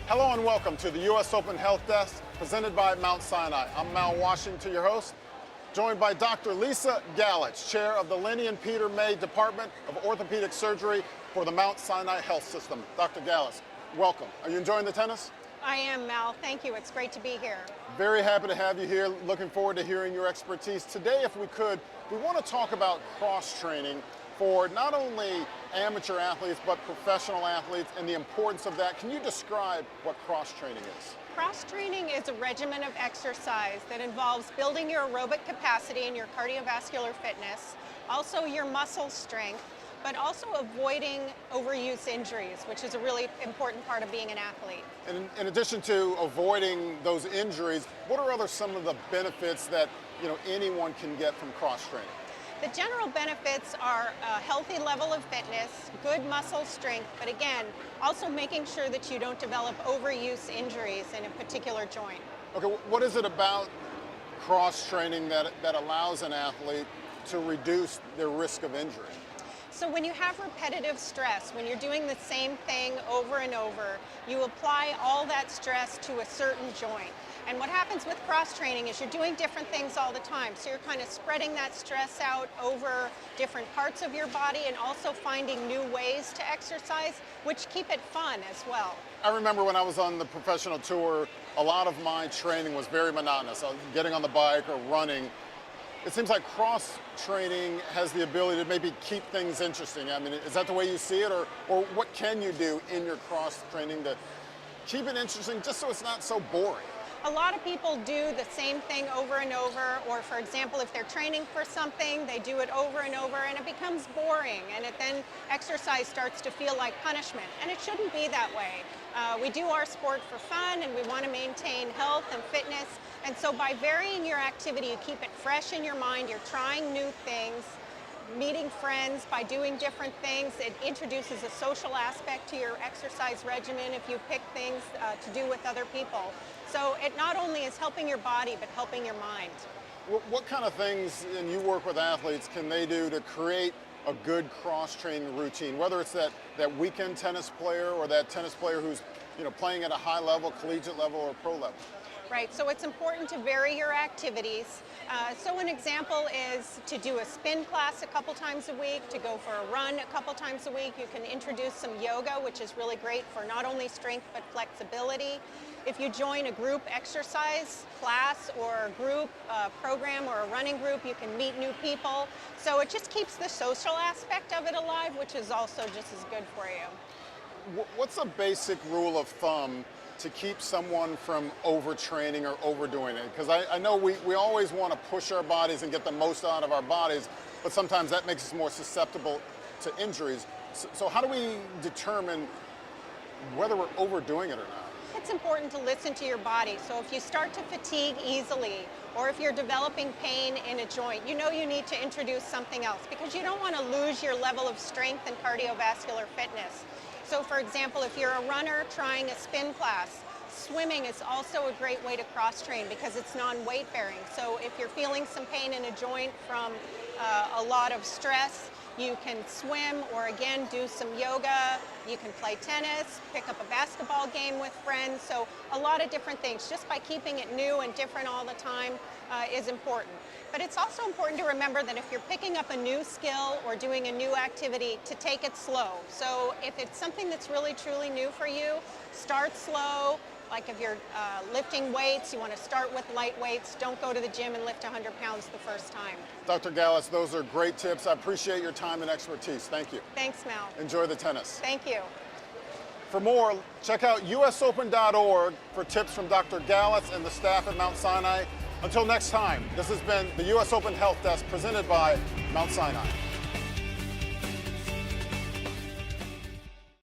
Hello and welcome to the U.S. Open Health Desk presented by Mount Sinai. I'm Mal Washington, your host, joined by Dr. Leesa Galatz, chair of the Lenny and Peter May Department of Orthopedic Surgery for the Mount Sinai Health System. Dr. Galatz, welcome. Are you enjoying the tennis? I am, Mal. Thank you. It's great to be here. Very happy to have you here. Looking forward to hearing your expertise. Today, if we could, we want to talk about cross-training for not only amateur athletes, but professional athletes and the importance of that. Can you describe what cross-training is? Cross-training is a regimen of exercise that involves building your aerobic capacity and your cardiovascular fitness, also your muscle strength, but also avoiding overuse injuries, which is a really important part of being an athlete. And in addition to avoiding those injuries, what are some of the benefits that anyone can get from cross-training? The general benefits are a healthy level of fitness, good muscle strength, but again, also making sure that you don't develop overuse injuries in a particular joint. Okay, what is it about cross-training that allows an athlete to reduce their risk of injury? So when you have repetitive stress, when you're doing the same thing over and over, you apply all that stress to a certain joint. And what happens with cross-training is you're doing different things all the time. So you're kind of spreading that stress out over different parts of your body and also finding new ways to exercise, which keep it fun as well. I remember when I was on the professional tour, a lot of my training was very monotonous. I was getting on the bike or running. It seems like cross-training has the ability to maybe keep things interesting. I mean, is that the way you see it? Or what can you do in your cross-training to keep it interesting just so it's not so boring? A lot of people do the same thing over and over, or for example, if they're training for something, they do it over and over and it becomes boring, and then exercise starts to feel like punishment, and it shouldn't be that way. We do our sport for fun and we want to maintain health and fitness, and so by varying your activity, you keep it fresh in your mind, you're trying new things, meeting friends by doing different things. It introduces a social aspect to your exercise regimen if you pick things to do with other people. So it not only is helping your body, but helping your mind. What kind of things, and you work with athletes, can they do to create a good cross-training routine? Whether it's that weekend tennis player or that tennis player who's playing at a high level, collegiate level, or pro level. Right, so it's important to vary your activities. So an example is to do a spin class a couple times a week, to go for a run a couple times a week. You can introduce some yoga, which is really great for not only strength but flexibility. If you join a group exercise class or a group program or a running group, you can meet new people. So it just keeps the social aspect of it alive, which is also just as good for you. What's a basic rule of thumb to keep someone from overtraining or overdoing it? Because I know we always want to push our bodies and get the most out of our bodies, but sometimes that makes us more susceptible to injuries. So how do we determine whether we're overdoing it or not? It's important to listen to your body. So if you start to fatigue easily, or if you're developing pain in a joint, you need to introduce something else, because you don't want to lose your level of strength and cardiovascular fitness. So for example, if you're a runner trying a spin class, swimming is also a great way to cross-train because it's non-weight bearing. So if you're feeling some pain in a joint from a lot of stress, you can swim, or again, do some yoga. You can play tennis, pick up a basketball game with friends. So a lot of different things. Just by keeping it new and different all the time is important. But it's also important to remember that if you're picking up a new skill or doing a new activity, to take it slow. So if it's something that's really truly new for you, start slow. Like if you're lifting weights, you want to start with light weights. Don't go to the gym and lift 100 pounds the first time. Dr. Galatz, those are great tips. I appreciate your time and expertise. Thank you. Thanks, Mal. Enjoy the tennis. Thank you. For more, check out usopen.org for tips from Dr. Galatz and the staff at Mount Sinai. Until next time, this has been the U.S. Open Health Desk presented by Mount Sinai.